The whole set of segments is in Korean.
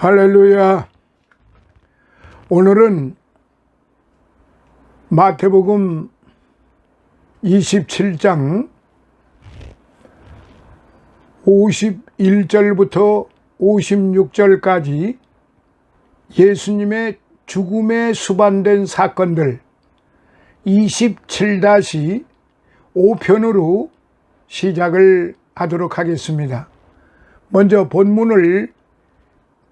할렐루야. 오늘은 마태복음 27장 51절부터 56절까지 예수님의 죽음에 수반된 사건들 27-5편으로 시작을 하도록 하겠습니다. 먼저 본문을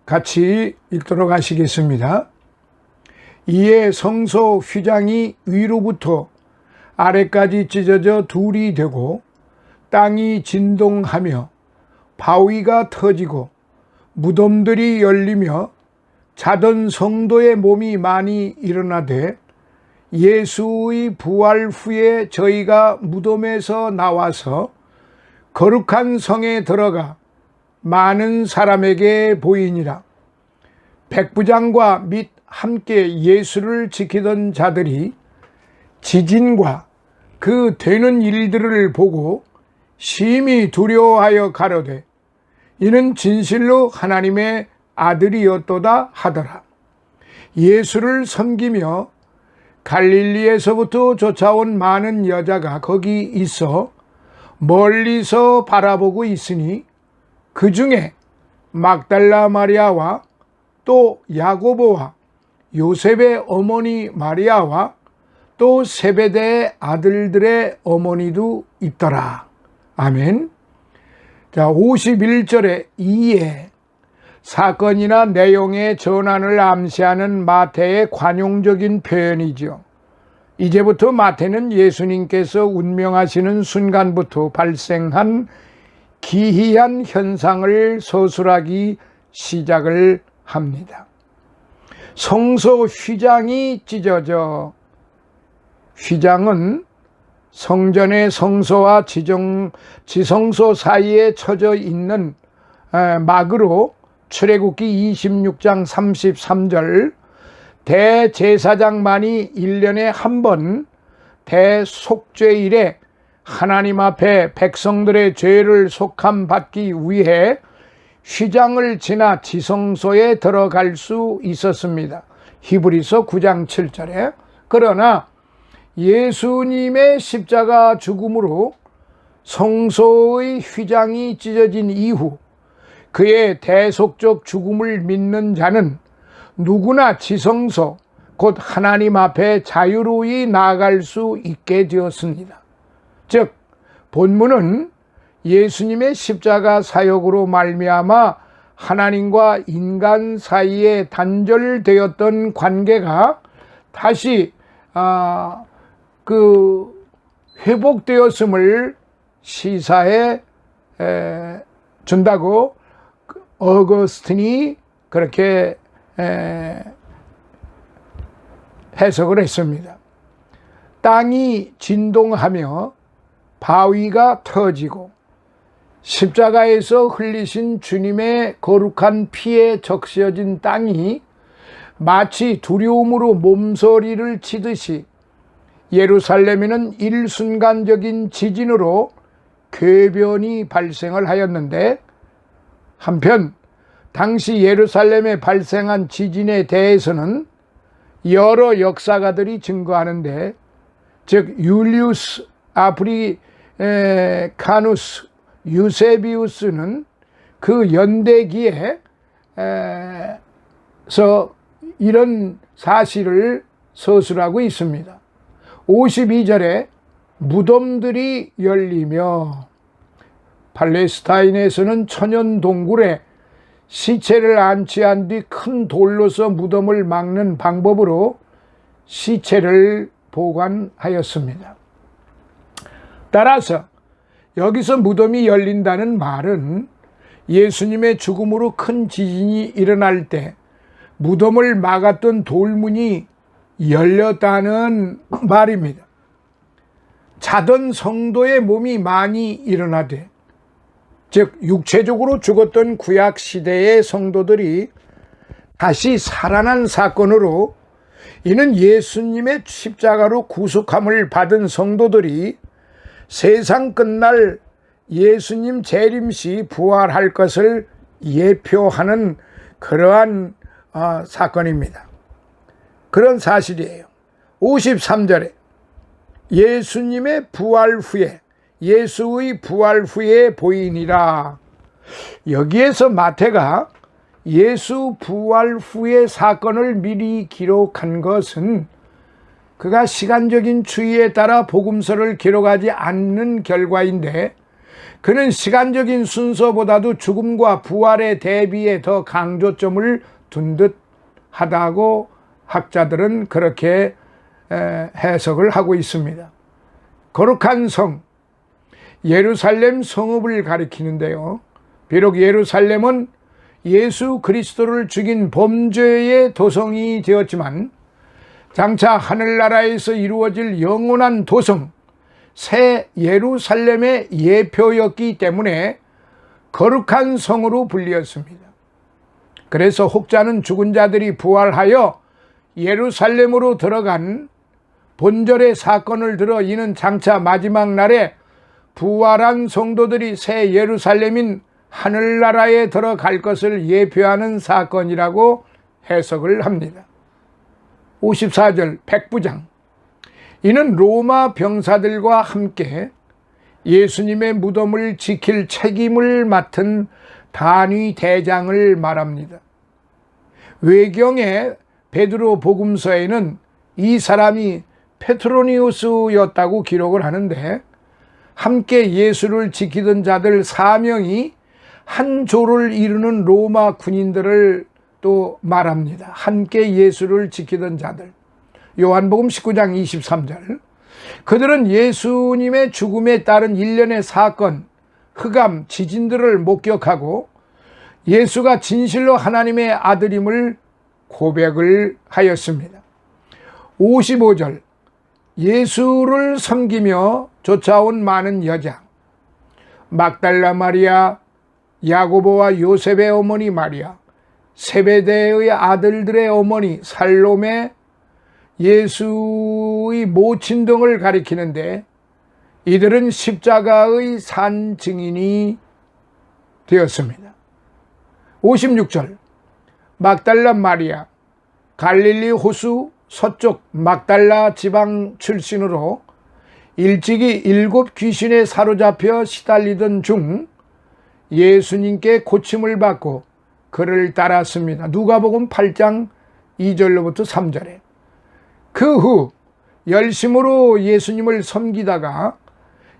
같이 읽도록 하시겠습니다. 이에 성소 휘장이 위로부터 아래까지 찢어져 둘이 되고 땅이 진동하며 바위가 터지고 무덤들이 열리며 자던 성도의 몸이 많이 일어나되 예수의 부활 후에 저희가 무덤에서 나와서 거룩한 성에 들어가 많은 사람에게 보이니라. 백부장과 및 함께 예수를 지키던 자들이 지진과 그 되는 일들을 보고 심히 두려워하여 가로되 이는 진실로 하나님의 아들이었도다 하더라. 예수를 섬기며 갈릴리에서부터 쫓아온 많은 여자가 거기 있어 멀리서 바라보고 있으니 그 중에 막달라 마리아와 또 야고보와 요셉의 어머니 마리아와 또 세베대의 아들들의 어머니도 있더라. 아멘. 자, 51절에 이에 사건이나 내용의 전환을 암시하는 마태의 관용적인 표현이죠. 이제부터 마태는 예수님께서 운명하시는 순간부터 발생한 기이한 현상을 서술하기 시작을 합니다. 성소 휘장이 찢어져, 휘장은 성전의 성소와 지성소 사이에 쳐져 있는 막으로 출애굽기 26장 33절 대제사장만이 1년에 한 번 대속죄일에 하나님 앞에 백성들의 죄를 속함 받기 위해 휘장을 지나 지성소에 들어갈 수 있었습니다. 히브리서 9장 7절에. 그러나 예수님의 십자가 죽음으로 성소의 휘장이 찢어진 이후 그의 대속적 죽음을 믿는 자는 누구나 지성소 곧 하나님 앞에 자유로이 나아갈 수 있게 되었습니다. 즉 본문은 예수님의 십자가 사역으로 말미암아 하나님과 인간 사이에 단절되었던 관계가 다시 회복되었음을 시사해 준다고 어거스틴이 그렇게 해석을 했습니다. 땅이 진동하며 바위가 터지고 십자가에서 흘리신 주님의 거룩한 피에 적셔진 땅이 마치 두려움으로 몸서리를 치듯이 예루살렘에는 일순간적인 지진으로 궤변이 발생을 하였는데 한편 당시 예루살렘에 발생한 지진에 대해서는 여러 역사가들이 증거하는데 즉 율리우스 아프리카누스 유세비우스는 그 연대기에서 이런 사실을 서술하고 있습니다. 52절에 무덤들이 열리며 팔레스타인에서는 천연 동굴에 시체를 안치한 뒤 큰 돌로서 무덤을 막는 방법으로 시체를 보관하였습니다. 따라서 여기서 무덤이 열린다는 말은 예수님의 죽음으로 큰 지진이 일어날 때 무덤을 막았던 돌문이 열렸다는 말입니다. 자던 성도의 몸이 많이 일어나되 즉 육체적으로 죽었던 구약 시대의 성도들이 다시 살아난 사건으로 이는 예수님의 십자가로 구속함을 받은 성도들이 세상 끝날 예수님 재림 시 부활할 것을 예표하는 그러한 사건입니다. 그런 사실이에요. 53절에 예수님의 부활 후에 예수의 부활 후에 보이니라. 여기에서 마태가 예수 부활 후의 사건을 미리 기록한 것은 그가 시간적인 추이에 따라 복음서를 기록하지 않는 결과인데 그는 시간적인 순서보다도 죽음과 부활의 대비에 더 강조점을 둔 듯 하다고 학자들은 그렇게 해석을 하고 있습니다. 거룩한 성, 예루살렘 성읍을 가리키는데요. 비록 예루살렘은 예수 그리스도를 죽인 범죄의 도성이 되었지만 장차 하늘나라에서 이루어질 영원한 도성 새 예루살렘의 예표였기 때문에 거룩한 성으로 불리었습니다. 그래서 혹자는 죽은 자들이 부활하여 예루살렘으로 들어간 본절의 사건을 들어 이는 장차 마지막 날에 부활한 성도들이 새 예루살렘인 하늘나라에 들어갈 것을 예표하는 사건이라고 해석을 합니다. 54절 백부장. 이는 로마 병사들과 함께 예수님의 무덤을 지킬 책임을 맡은 단위 대장을 말합니다. 외경의 베드로 복음서에는 이 사람이 페트로니우스였다고 기록을 하는데 함께 예수를 지키던 자들 4명이 한 조를 이루는 로마 군인들을 또 말합니다. 함께 예수를 지키던 자들. 요한복음 19장 23절. 그들은 예수님의 죽음에 따른 일련의 사건, 흑암, 지진들을 목격하고 예수가 진실로 하나님의 아들임을 고백을 하였습니다. 55절. 예수를 섬기며 쫓아온 많은 여자, 막달라 마리아, 야고보와 요셉의 어머니 마리아, 세베대의 아들들의 어머니 살로메, 예수의 모친 등을 가리키는데 이들은 십자가의 산 증인이 되었습니다. 56절. 막달라 마리아, 갈릴리 호수 서쪽 막달라 지방 출신으로 일찍이 7 귀신에 사로잡혀 시달리던 중 예수님께 고침을 받고 그를 따랐습니다. 누가복음 8장 2절로부터 3절에. 그 후 열심으로 예수님을 섬기다가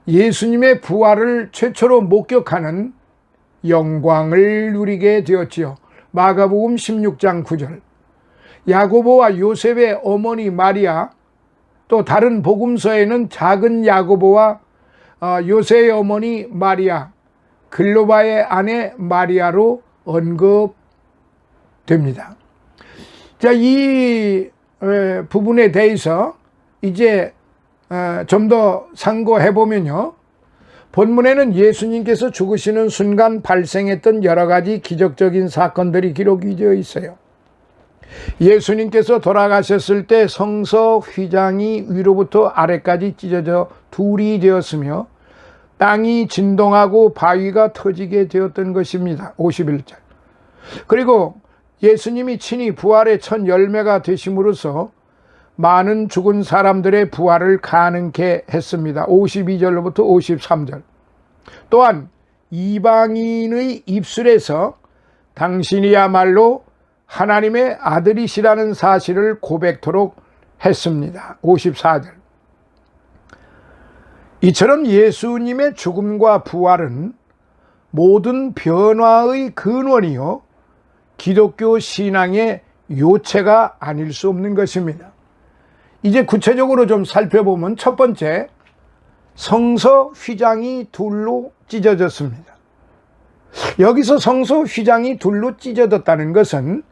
예수님의 부활을 최초로 목격하는 영광을 누리게 되었지요. 마가복음 16장 9절. 야고보와 요셉의 어머니 마리아, 또 다른 복음서에는 작은 야고보와 요셉의 어머니 마리아, 글로바의 아내 마리아로 언급됩니다. 자, 이 부분에 대해서 이제 좀 더 상고해 보면요, 본문에는 예수님께서 죽으시는 순간 발생했던 여러 가지 기적적인 사건들이 기록이 되어 있어요. 예수님께서 돌아가셨을 때 성서 휘장이 위로부터 아래까지 찢어져 둘이 되었으며 땅이 진동하고 바위가 터지게 되었던 것입니다. 51절. 그리고 예수님이 친히 부활의 첫 열매가 되심으로써 많은 죽은 사람들의 부활을 가능케 했습니다. 52절로부터 53절. 또한 이방인의 입술에서 당신이야말로 하나님의 아들이시라는 사실을 고백토록 했습니다. 54절. 이처럼 예수님의 죽음과 부활은 모든 변화의 근원이요 기독교 신앙의 요체가 아닐 수 없는 것입니다. 이제 구체적으로 좀 살펴보면 첫 번째, 성서 휘장이 둘로 찢어졌습니다. 여기서 성서 휘장이 둘로 찢어졌다는 것은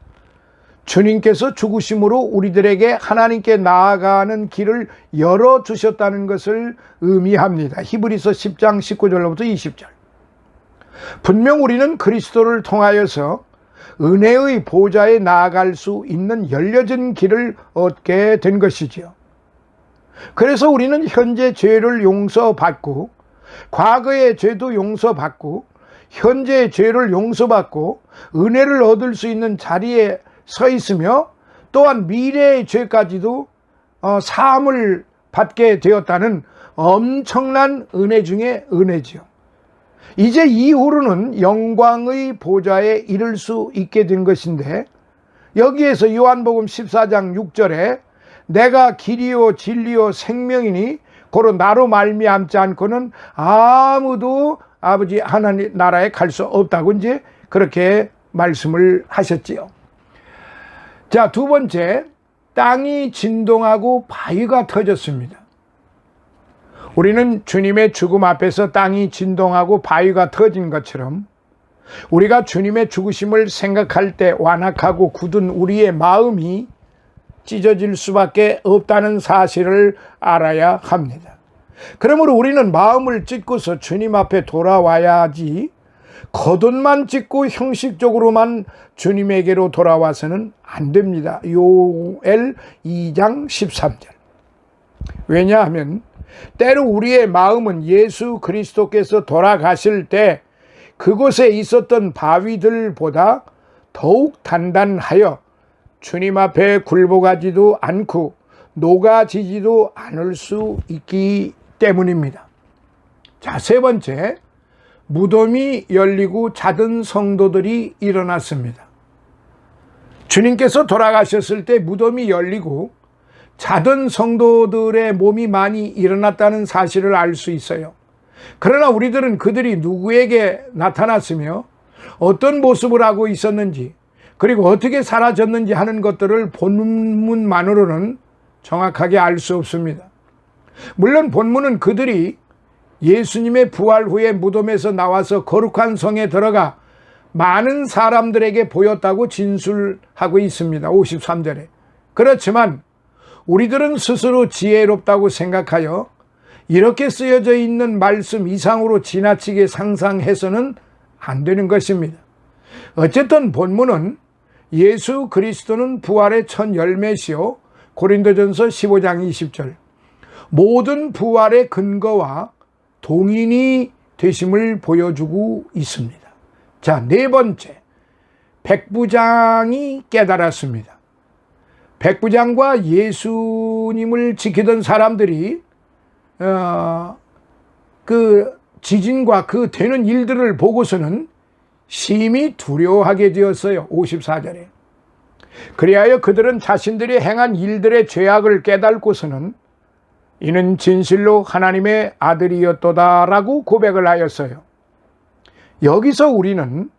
주님께서 죽으심으로 우리들에게 하나님께 나아가는 길을 열어주셨다는 것을 의미합니다. 히브리서 10장 19절로부터 20절. 분명 우리는 그리스도를 통하여서 은혜의 보좌에 나아갈 수 있는 열려진 길을 얻게 된 것이지요. 그래서 우리는 현재 죄를 용서받고 과거의 죄도 용서받고 현재의 죄를 용서받고 은혜를 얻을 수 있는 자리에 서 있으며 또한 미래의 죄까지도 사함을 받게 되었다는 엄청난 은혜 중에 은혜지요. 이제 이후로는 영광의 보좌에 이를 수 있게 된 것인데 여기에서 요한복음 14장 6절에 내가 길이요 진리요 생명이니 고로 나로 말미암지 않고는 아무도 아버지 하나님 나라에 갈 수 없다고 이제 그렇게 말씀을 하셨지요. 자, 두 번째, 땅이 진동하고 바위가 터졌습니다. 우리는 주님의 죽음 앞에서 땅이 진동하고 바위가 터진 것처럼 우리가 주님의 죽으심을 생각할 때 완악하고 굳은 우리의 마음이 찢어질 수밖에 없다는 사실을 알아야 합니다. 그러므로 우리는 마음을 찢고서 주님 앞에 돌아와야지 겉옷만 찢고 형식적으로만 주님에게로 돌아와서는 안 됩니다. 요엘 2장 13절. 왜냐하면 때로 우리의 마음은 예수 그리스도께서 돌아가실 때 그곳에 있었던 바위들보다 더욱 단단하여 주님 앞에 굴복하지도 않고 녹아지지도 않을 수 있기 때문입니다. 자, 세 번째, 무덤이 열리고 자던 성도들이 일어났습니다. 주님께서 돌아가셨을 때 무덤이 열리고 자던 성도들의 몸이 많이 일어났다는 사실을 알 수 있어요. 그러나 우리들은 그들이 누구에게 나타났으며 어떤 모습을 하고 있었는지 그리고 어떻게 사라졌는지 하는 것들을 본문만으로는 정확하게 알 수 없습니다. 물론 본문은 그들이 예수님의 부활 후에 무덤에서 나와서 거룩한 성에 들어가 많은 사람들에게 보였다고 진술하고 있습니다. 53절에. 그렇지만 우리들은 스스로 지혜롭다고 생각하여 이렇게 쓰여져 있는 말씀 이상으로 지나치게 상상해서는 안 되는 것입니다. 어쨌든 본문은 예수 그리스도는 부활의 첫 열매시요 고린도전서 15장 20절 모든 부활의 근거와 동인이 되심을 보여주고 있습니다. 자, 네 번째, 백부장이 깨달았습니다. 백부장과 예수님을 지키던 사람들이 그 지진과 그 되는 일들을 보고서는 심히 두려워하게 되었어요. 54절에. 그리하여 그들은 자신들이 행한 일들의 죄악을 깨닫고서는 이는 진실로 하나님의 아들이었도다라고 고백을 하였어요. 여기서 우리는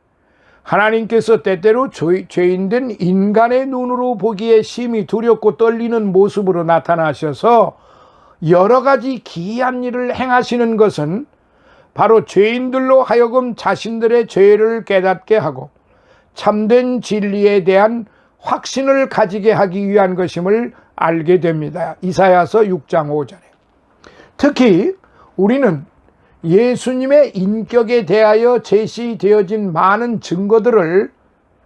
하나님께서 때때로 죄인된 인간의 눈으로 보기에 심히 두렵고 떨리는 모습으로 나타나셔서 여러 가지 기이한 일을 행하시는 것은 바로 죄인들로 하여금 자신들의 죄를 깨닫게 하고 참된 진리에 대한 확신을 가지게 하기 위한 것임을 알게 됩니다. 이사야서 6장 5절에. 특히 우리는 예수님의 인격에 대하여 제시되어진 많은 증거들을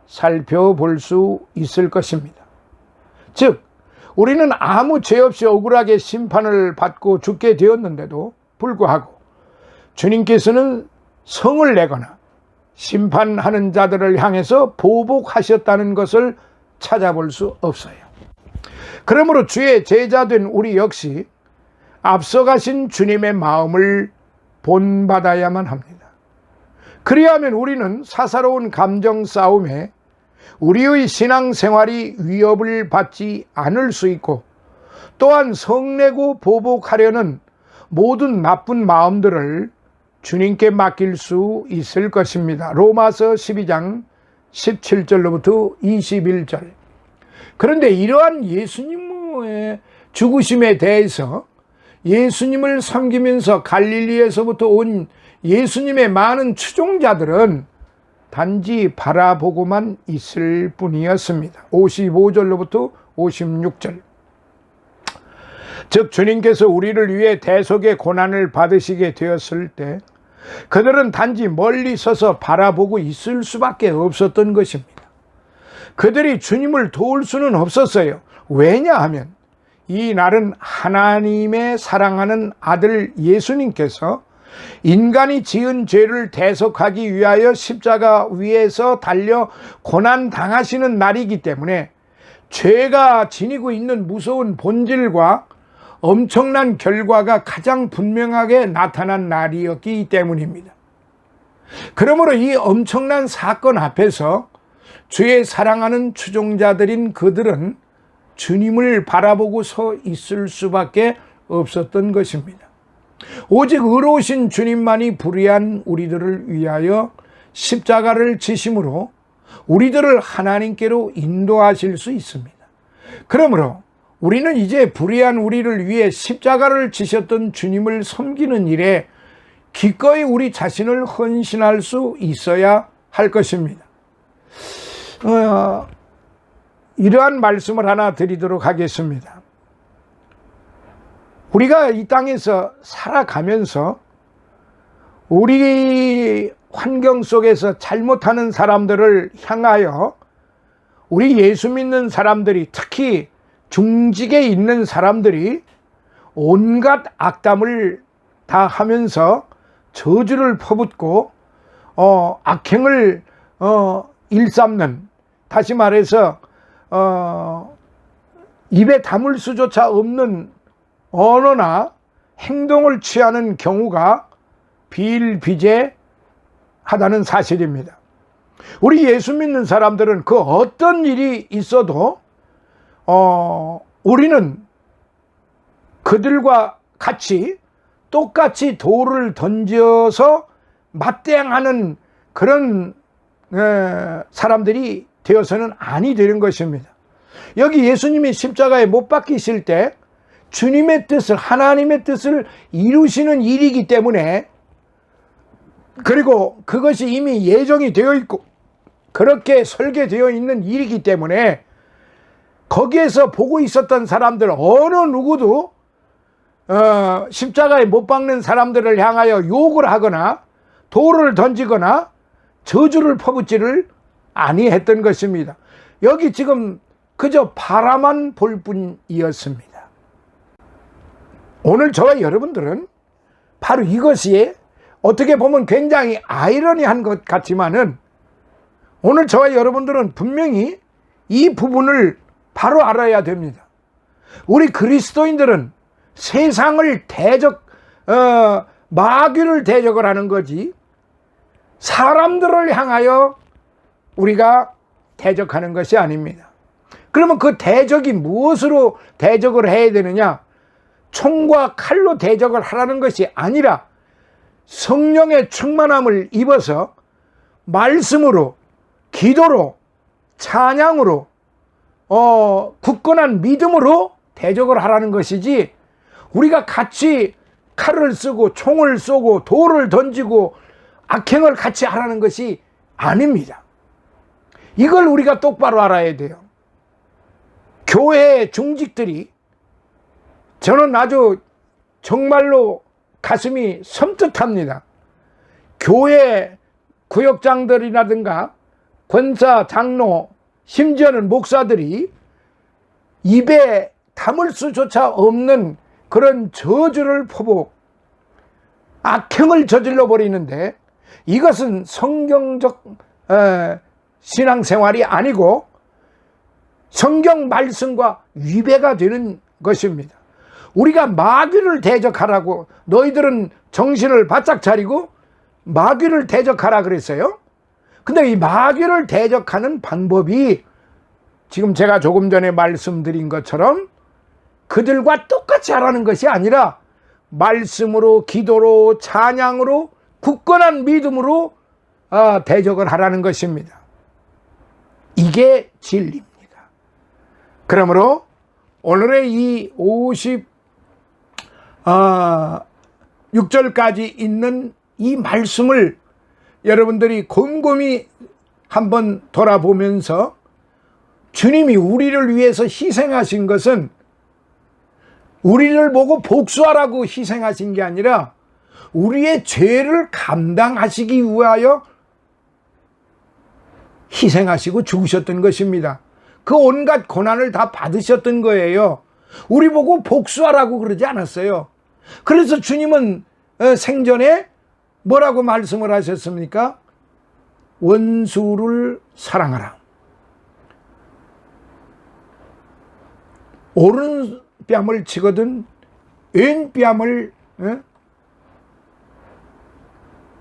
살펴볼 수 있을 것입니다. 즉 우리는 아무 죄 없이 억울하게 심판을 받고 죽게 되었는데도 불구하고 주님께서는 성을 내거나 심판하는 자들을 향해서 보복하셨다는 것을 찾아볼 수 없어요. 그러므로 주의 제자된 우리 역시 앞서가신 주님의 마음을 본받아야만 합니다. 그리하면 우리는 사사로운 감정 싸움에 우리의 신앙생활이 위협을 받지 않을 수 있고 또한 성내고 보복하려는 모든 나쁜 마음들을 주님께 맡길 수 있을 것입니다. 로마서 12장 17절로부터 21절. 그런데 이러한 예수님의 죽으심에 대해서 예수님을 섬기면서 갈릴리에서부터 온 예수님의 많은 추종자들은 단지 바라보고만 있을 뿐이었습니다. 55절로부터 56절. 즉 주님께서 우리를 위해 대속의 고난을 받으시게 되었을 때 그들은 단지 멀리 서서 바라보고 있을 수밖에 없었던 것입니다. 그들이 주님을 도울 수는 없었어요. 왜냐하면 이 날은 하나님의 사랑하는 아들 예수님께서 인간이 지은 죄를 대속하기 위하여 십자가 위에서 달려 고난 당하시는 날이기 때문에 죄가 지니고 있는 무서운 본질과 엄청난 결과가 가장 분명하게 나타난 날이었기 때문입니다. 그러므로 이 엄청난 사건 앞에서 주의 사랑하는 추종자들인 그들은 주님을 바라보고 서 있을 수밖에 없었던 것입니다. 오직 의로우신 주님만이 불의한 우리들을 위하여 십자가를 지심으로 우리들을 하나님께로 인도하실 수 있습니다. 그러므로 우리는 이제 불의한 우리를 위해 십자가를 지셨던 주님을 섬기는 일에 기꺼이 우리 자신을 헌신할 수 있어야 할 것입니다. 이러한 말씀을 하나 드리도록 하겠습니다. 우리가 이 땅에서 살아가면서 우리 환경 속에서 잘못하는 사람들을 향하여 우리 예수 믿는 사람들이, 특히 중직에 있는 사람들이 온갖 악담을 다 하면서 저주를 퍼붓고 악행을 일삼는, 다시 말해서 입에 담을 수조차 없는 언어나 행동을 취하는 경우가 비일비재하다는 사실입니다. 우리 예수 믿는 사람들은 그 어떤 일이 있어도 우리는 그들과 같이 똑같이 돌을 던져서 맞대응하는 그런 사람들이 되어서는 아니 되는 것입니다. 여기 예수님이 십자가에 못 박히실 때 주님의 뜻을, 하나님의 뜻을 이루시는 일이기 때문에, 그리고 그것이 이미 예정이 되어 있고 그렇게 설계되어 있는 일이기 때문에 거기에서 보고 있었던 사람들 어느 누구도 십자가에 못 박는 사람들을 향하여 욕을 하거나 돌을 던지거나 저주를 퍼붓지를 아니했던 것입니다. 여기 지금 그저 바라만 볼 뿐이었습니다. 오늘 저와 여러분들은 바로 이것이 어떻게 보면 굉장히 아이러니한 것 같지만은, 오늘 저와 여러분들은 분명히 이 부분을 바로 알아야 됩니다. 우리 그리스도인들은 세상을 마귀를 대적을 하는 거지 사람들을 향하여 우리가 대적하는 것이 아닙니다. 그러면 그 대적이 무엇으로 대적을 해야 되느냐? 총과 칼로 대적을 하라는 것이 아니라 성령의 충만함을 입어서 말씀으로, 기도로, 찬양으로, 굳건한 믿음으로 대적을 하라는 것이지, 우리가 같이 칼을 쓰고 총을 쏘고 돌을 던지고 악행을 같이 하라는 것이 아닙니다. 이걸 우리가 똑바로 알아야 돼요. 교회 중직들이, 저는 아주 정말로 가슴이 섬뜩합니다. 교회 구역장들이라든가 권사, 장로, 심지어는 목사들이 입에 담을 수조차 없는 그런 저주를 퍼붓고 악행을 저질러 버리는데, 이것은 성경적 신앙생활이 아니고 성경 말씀과 위배가 되는 것입니다. 우리가 마귀를 대적하라고, 너희들은 정신을 바짝 차리고 마귀를 대적하라 그랬어요. 근데 이 마귀를 대적하는 방법이 지금 제가 조금 전에 말씀드린 것처럼 그들과 똑같이 하라는 것이 아니라 말씀으로, 기도로, 찬양으로, 굳건한 믿음으로 대적을 하라는 것입니다. 이게 진리입니다. 그러므로 오늘의 이 56절까지 있는 이 말씀을 여러분들이 곰곰이 한번 돌아보면서, 주님이 우리를 위해서 희생하신 것은 우리를 보고 복수하라고 희생하신 게 아니라 우리의 죄를 감당하시기 위하여 희생하시고 죽으셨던 것입니다. 그 온갖 고난을 다 받으셨던 거예요. 우리 보고 복수하라고 그러지 않았어요. 그래서 주님은 생전에 뭐라고 말씀을 하셨습니까? 원수를 사랑하라. 오른뺨을 치거든 왼뺨을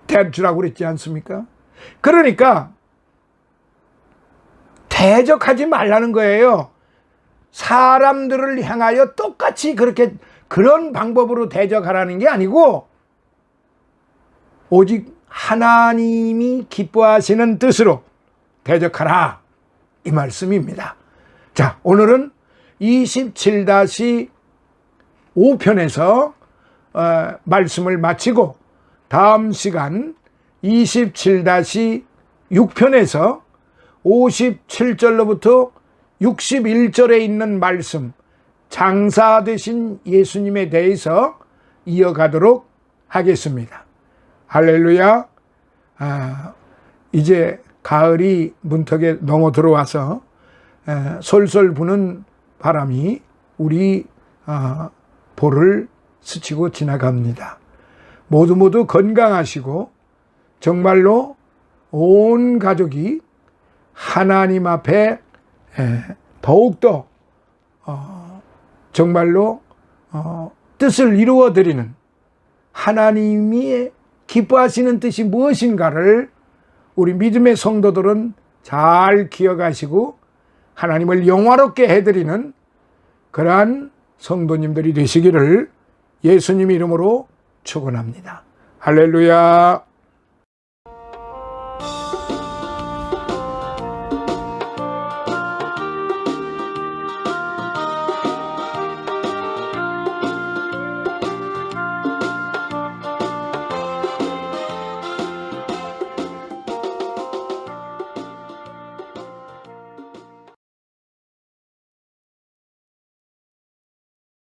대주라고 그랬지 않습니까? 그러니까 대적하지 말라는 거예요. 사람들을 향하여 똑같이 그런 방법으로 대적하라는 게 아니고, 오직 하나님이 기뻐하시는 뜻으로 대적하라, 이 말씀입니다. 자, 오늘은 27-5편에서 말씀을 마치고 다음 시간 27-6 6편에서 57절로부터 61절에 있는 말씀, 장사 되신 예수님에 대해서 이어가도록 하겠습니다. 할렐루야. 이제 가을이 문턱에 넘어 들어와서 솔솔 부는 바람이 우리 볼을 스치고 지나갑니다. 모두 건강하시고 정말로 온 가족이 하나님 앞에 더욱더 정말로 뜻을 이루어 드리는, 하나님이 기뻐하시는 뜻이 무엇인가를 우리 믿음의 성도들은 잘 기억하시고 하나님을 영화롭게 해드리는 그러한 성도님들이 되시기를 예수님 이름으로 축원합니다. 할렐루야.